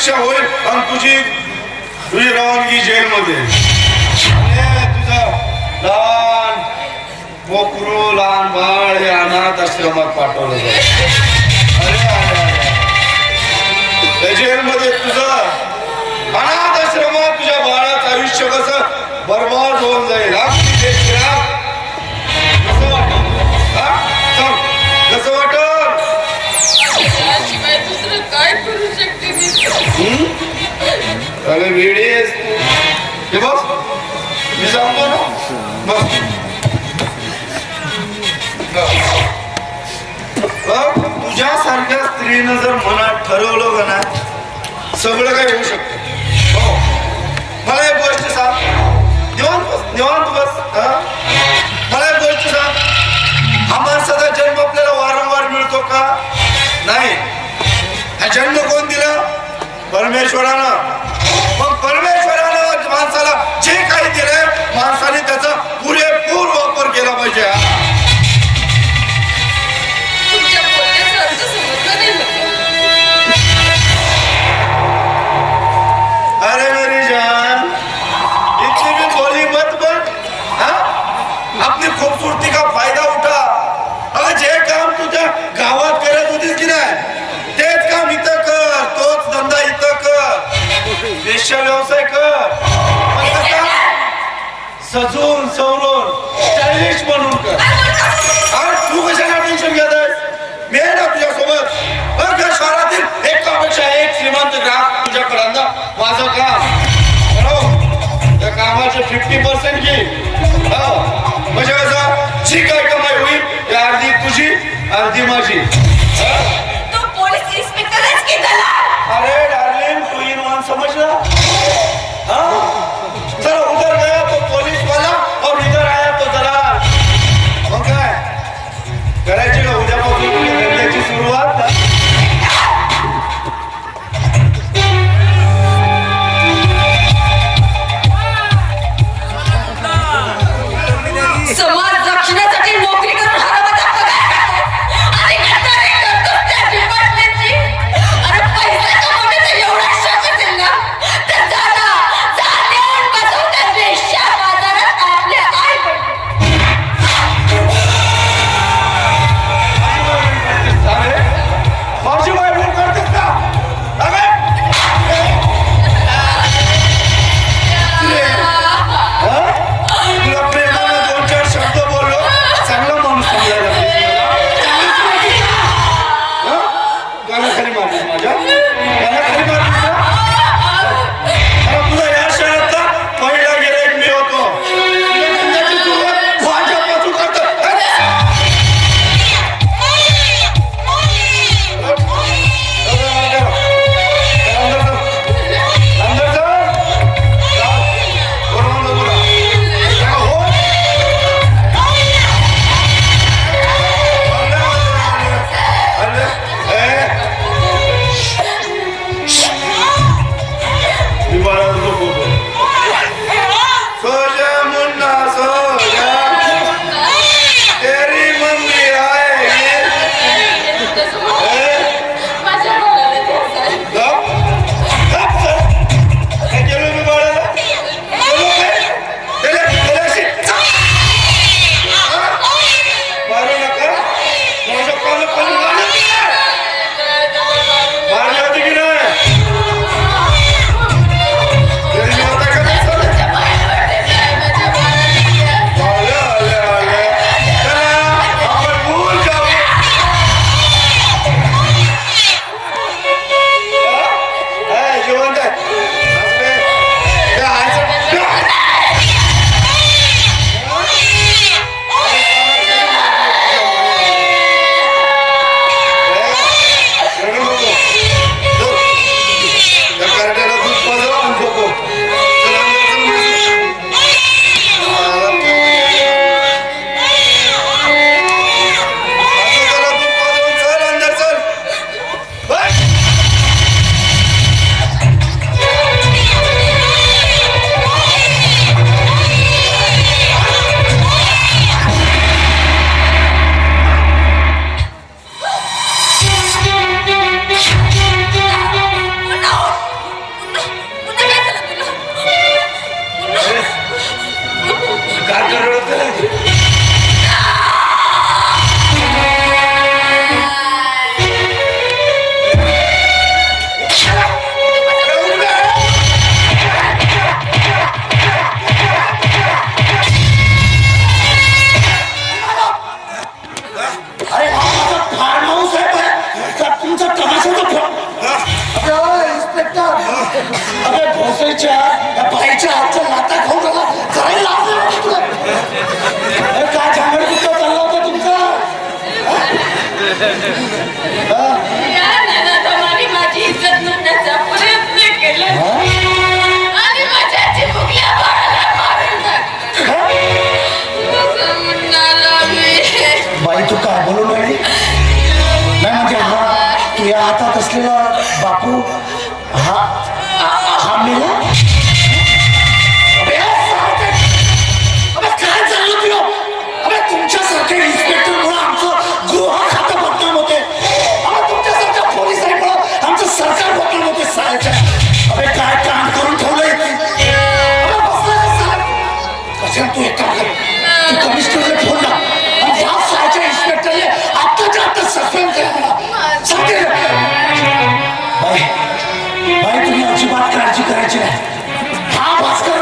परीक्षा होईल आणि तुझी रवानगी जेलमध्ये. तुझा लहान मोकरू लहान बाळ हे अनाथ आश्रमात पाठवलं जाईल. त्या जेलमध्ये तुझं अनाथ आश्रमात तुझ्या बाळाचं आयुष्य कसं बर्बाद होऊन जाईल. कसं वाटत? दुसरं काय करू शकते मी? अरे वेळी आहेस तू. बस मी सांगतो ना. बस तुझ्यासारख्या स्त्रीनं जर मनात ठरवलं का ना सगळं काही होऊ शकतं. हो मला एक गोष्ट सांग. निवांत बस. मला एक गोष्ट सांग. हा माणसाचा जन्म आपल्याला वारंवार मिळतो का? नाही. हा जन्म कोण दिला? परमेश्वरानं. मग परमेश्वरानं माणसाला जे काही दिलंय माणसाने त्याचा पुरेपूर वापर केला पाहिजे. तुमच्या बोलण्याचा अर्थ समजला नाही मला. अरे मेरी जान इतनी भी बोली मत बन. अपनी खूबसूरती का फायदा उठा. अगं जे काम तुझ्या गावात करत होतीस की नाही तेच काम इथं कर. तोच धंदा इथं कर. वेश्या व्यवसाय कर. पण कसा सजून सवरून स्टायलिश बनवून कर. अरे तू कशाला टेन्शन घेत आहेस? मी आहे ना तुझ्यासोबत. शहरातील एकापेक्षा एक श्रीमंत ग्राहक तुझ्याकडे आणणं माझं काम. बरोबर त्या कामाचे 50% घे. म्हणजे कसं जी काय कमाई होईल ती अर्धी तुझी अर्धी माझी. तो पोलीस इन्स्पेक्टरच की त्याला. अरे डार्लिंग तू इन वन समझना. चलो उधर गया तो पुलिस वाला और इधर आया तो दलाल. मग काय करायची का उद्यापासून धंद्याची सुरुवात? समाज रक्षणासाठी नोकरी करून हरामाचा पगार खातो आणि गद्दारी करतो त्या डिपार्टमेंटची. अरे पैसा कमवण्याचा एवढा शौक असेल ना तर जा नेऊन बसव त्या वेश्या बाजारात आपले आई बहिणी. माझी बायको करतेस का? तुला प्रेमाने 2-4 शब्द बोललो चांगला माणूस समजायला गाण्याखाली मारलीस माझ्या. गाण्याखाली मारलीस ना? अरे तुझा या शहरातला पहिला गिऱ्हाईक मी होतो. धंद्याची सुरुवात माझ्यापासून करतो. लोकशाहीच्या या बाईच्या हातच्या लाता खाऊन आला काय लाज नाही वाटत तुला? काय झांगड कुठं चालला होता तुमचा? या नानासामाने माझी इज्जत लुटण्याचा प्रयत्न केला आणि माझ्या चिमुकल्या बाळाला मारून टाकलं. असं म्हणाला मी. बाई तू काय बोलू नाही म्हणजे हा तू या हातात असलेला बापू हा हा मेला? अबे, अबे, काय चाललं तुला? अबे, तुमच्यासारख्या इन्स्पेक्टरमुळे आमचं गृह खातं बदनाम होते. अबे, तुमच्यासारख्या पोलिसांमुळे आमचं सरकार बदनाम होते साहेबच्या. अबे काय काम करून ठेवलंय अबे बसला का साहेब? कशाला तू एक काम कर तू कमिशनरला फोन लाव आणि या साहेबच्या इन्स्पेक्टरने आत्ताच्या आत्ता सस्पेंड केलं मला सांगते बाई बाई तुम्ही अजिबात काळजी करायची नाही. हा भास्कर